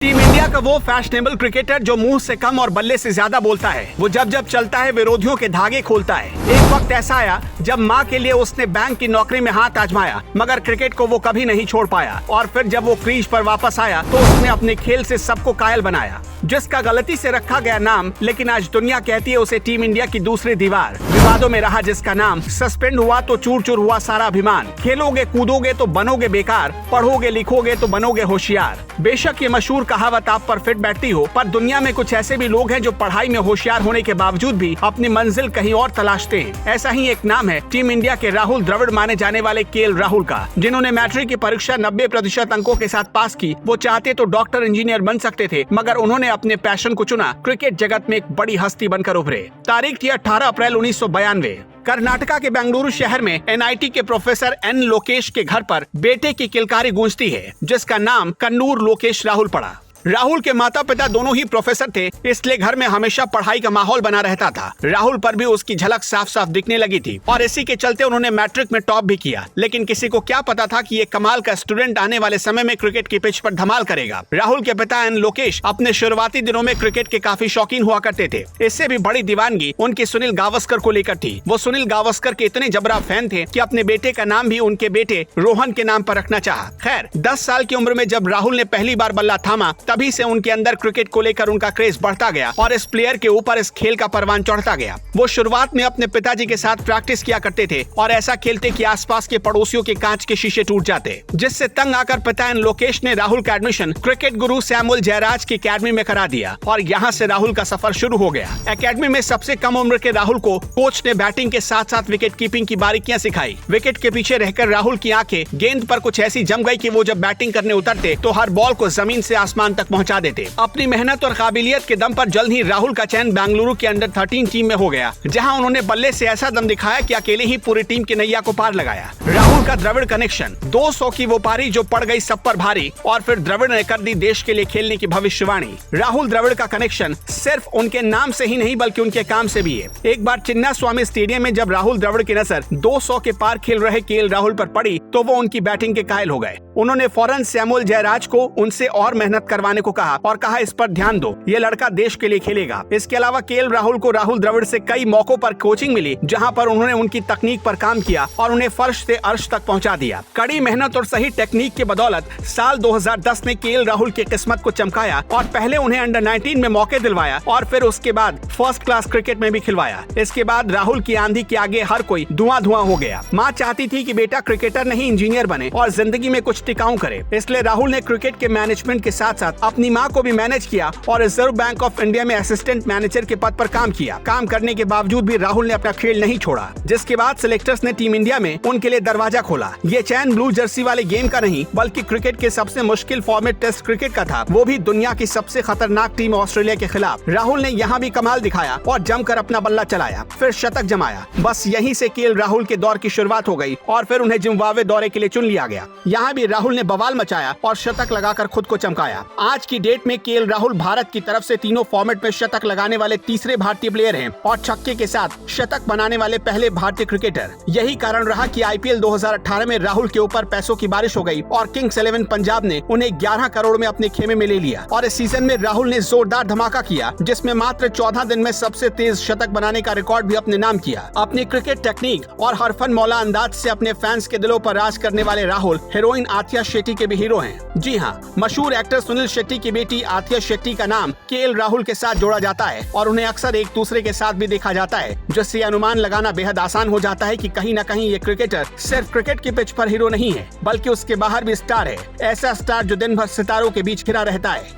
Team India का वो fashionable cricketer जो मुंह से कम और बल्ले से ज्यादा बोलता है, वो जब जब चलता है विरोधियों के धागे खोलता है। एक वक्त ऐसा आया जब माँ के लिए उसने बैंक की नौकरी में हाथ आजमाया, मगर क्रिकेट को वो कभी नहीं छोड़ पाया। और फिर जब वो क्रीज पर वापस आया तो उसने अपने खेल से सबको कायल बनाया, जिसका गलती से रखा गया नाम, लेकिन आज दुनिया कहती है उसे टीम इंडिया की दूसरी दीवार। विवादों में रहा जिसका नाम, सस्पेंड हुआ तो चूर चूर हुआ सारा अभिमान। खेलोगे कूदोगे तो बनोगे बेकार, पढ़ोगे लिखोगे तो बनोगे होशियार। बेशक ये मशहूर कहावत आप पर फिट बैठती हो, पर दुनिया में कुछ ऐसे भी लोग हैं जो पढ़ाई में होशियार होने के बावजूद भी अपनी मंजिल कहीं और तलाशते हैं। ऐसा ही एक नाम है टीम इंडिया के राहुल द्रविड़ माने जाने वाले केएल राहुल का, जिन्होंने मैट्रिक की परीक्षा 90% अंकों के साथ पास की। वो चाहते तो डॉक्टर इंजीनियर बन सकते थे, मगर उन्होंने अपने पैशन को चुना। क्रिकेट जगत में एक बड़ी हस्ती बनकर उभरे। तारीख थी 18 अप्रैल 1992। कर्नाटका के बेंगलुरु शहर में एनआईटी के प्रोफेसर एन लोकेश के घर पर बेटे की किलकारी गूंजती है, जिसका नाम कन्नूर लोकेश राहुल पड़ा। राहुल के माता पिता दोनों ही प्रोफेसर थे, इसलिए घर में हमेशा पढ़ाई का माहौल बना रहता था। राहुल पर भी उसकी झलक साफ साफ दिखने लगी थी और इसी के चलते उन्होंने मैट्रिक में टॉप भी किया। लेकिन किसी को क्या पता था कि ये कमाल का स्टूडेंट आने वाले समय में क्रिकेट की पिच पर धमाल करेगा। राहुल के पिता एन लोकेश अपने शुरुआती दिनों में क्रिकेट के काफी शौकीन हुआ करते थे। इससे भी बड़ी दीवानगी उनकी सुनील गावस्कर को लेकर थी। वो सुनील गावस्कर के इतने जबरा फैन थे कि अपने बेटे का नाम भी उनके बेटे रोहन के नाम पर रखना चाहा। खैर, 10 साल की उम्र में जब राहुल ने पहली बार बल्ला थामा, तभी से उनके अंदर क्रिकेट को लेकर उनका क्रेज बढ़ता गया और इस प्लेयर के ऊपर इस खेल का परवान चढ़ता गया। वो शुरुआत में अपने पिताजी के साथ प्रैक्टिस किया करते थे और ऐसा खेलते कि आसपास के पड़ोसियों के कांच के शीशे टूट जाते, जिससे तंग आकर पिता एन लोकेश ने राहुल का एडमिशन क्रिकेट गुरु सैमुअल जयराज की अकेडमी में करा दिया और यहाँ से राहुल का सफर शुरू हो गया। अकेडमी में सबसे कम उम्र के राहुल को कोच ने बैटिंग के साथ साथ विकेट कीपिंग की बारीकियां सिखाई। विकेट के पीछे रहकर राहुल की आंखें गेंद पर कुछ ऐसी जम गई कि वो जब बैटिंग करने उतरते तो हर बॉल को जमीन से आसमान तक पहुंचा देते। अपनी मेहनत और काबिलियत के दम पर जल्द ही राहुल का चयन बेंगलुरु की अंडर 13 टीम में हो गया, जहां उन्होंने बल्ले से ऐसा दम दिखाया कि अकेले ही पूरी टीम की नैया को पार लगाया। राहुल का द्रविड़ कनेक्शन, 200 की वो पारी जो पड़ गई सब पर भारी, और फिर द्रविड़ ने कर दी देश के लिए खेलने की भविष्यवाणी। राहुल द्रविड़ का कनेक्शन सिर्फ उनके नाम से ही नहीं बल्कि उनके काम से भी है। एक बार चिन्ना स्वामी स्टेडियम में जब राहुल द्रविड़ की नजर 200 के पार खेल रहे केएल राहुल पर पड़ी तो वो उनकी बैटिंग के कायल हो गए। उन्होंने फौरन सैमुअल जयराज को उनसे और मेहनत करवाने को कहा और कहा इस पर ध्यान दो, ये लड़का देश के लिए खेलेगा। इसके अलावा केएल राहुल को राहुल द्रविड़ से कई मौकों पर कोचिंग मिली, जहां पर उन्होंने उनकी तकनीक पर काम किया और उन्हें फर्श से अर्श तक पहुंचा दिया। कड़ी मेहनत और सही टेक्निक के बदौलत साल 2010 में केएल राहुल की किस्मत को चमकाया और पहले उन्हें अंडर 19 में मौके दिलवाया और फिर उसके बाद फर्स्ट क्लास क्रिकेट में भी खिलवाया। इसके बाद राहुल की आंधी के आगे हर कोई धुआं धुआं हो गया। माँ चाहती थी कि बेटा क्रिकेटर नहीं इंजीनियर बने और जिंदगी में कुछ टिकाऊ करे, इसलिए राहुल ने क्रिकेट के मैनेजमेंट के साथ साथ अपनी माँ को भी मैनेज किया और रिजर्व बैंक ऑफ इंडिया में असिस्टेंट मैनेजर के पद पर काम किया। काम करने के बावजूद भी राहुल ने अपना खेल नहीं छोड़ा, जिसके बाद सिलेक्टर्स ने टीम इंडिया में उनके लिए दरवाजा खोला। ये चैन ब्लू जर्सी वाले गेम का नहीं बल्कि क्रिकेट के सबसे मुश्किल फॉर्मेट टेस्ट क्रिकेट का था, वो भी दुनिया की सबसे खतरनाक टीम ऑस्ट्रेलिया के खिलाफ। राहुल ने यहाँ भी कमाल दिखाया और जमकर अपना बल्ला चलाया, फिर शतक जमाया। बस यहीं से केएल राहुल के दौर की शुरुआत हो गई और फिर उन्हें जिम्बाब्वे दौरे के लिए चुन लिया गया। यहाँ भी राहुल ने बवाल मचाया और शतक लगाकर खुद को चमकाया। आज की डेट में केएल राहुल भारत की तरफ से तीनों फॉर्मेट में शतक लगाने वाले तीसरे भारतीय प्लेयर हैं और छक्के के साथ शतक बनाने वाले पहले भारतीय क्रिकेटर। यही कारण रहा कि आईपीएल 2018 में राहुल के ऊपर पैसों की बारिश हो गई और किंग्स 11 पंजाब ने उन्हें 11 करोड़ में अपने खेमे में ले लिया। और इस सीजन में राहुल ने जोरदार धमाका किया, जिसमें मात्र 14 दिन में सबसे तेज शतक बनाने का रिकॉर्ड भी अपने नाम किया। अपनी क्रिकेट टेक्निक और हरफन मौला अंदाज से अपने फैंस के दिलों पर राज करने वाले राहुल हीरोइन आथिया शेट्टी के भी हीरो हैं। जी हाँ, मशहूर एक्टर सुनील शेट्टी की बेटी आथिया शेट्टी का नाम केएल राहुल के साथ जोड़ा जाता है और उन्हें अक्सर एक दूसरे के साथ भी देखा जाता है, जिससे अनुमान लगाना बेहद आसान हो जाता है कि कहीं न कहीं ये क्रिकेटर सिर्फ क्रिकेट की पिच पर हीरो नहीं है बल्कि उसके बाहर भी स्टार है। ऐसा स्टार जो दिन भर सितारों के बीच घिरा रहता है।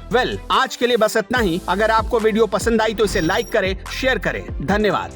आज के लिए बस इतना ही। अगर आपको वीडियो पसंद आई तो इसे लाइक करें, शेयर करें। धन्यवाद।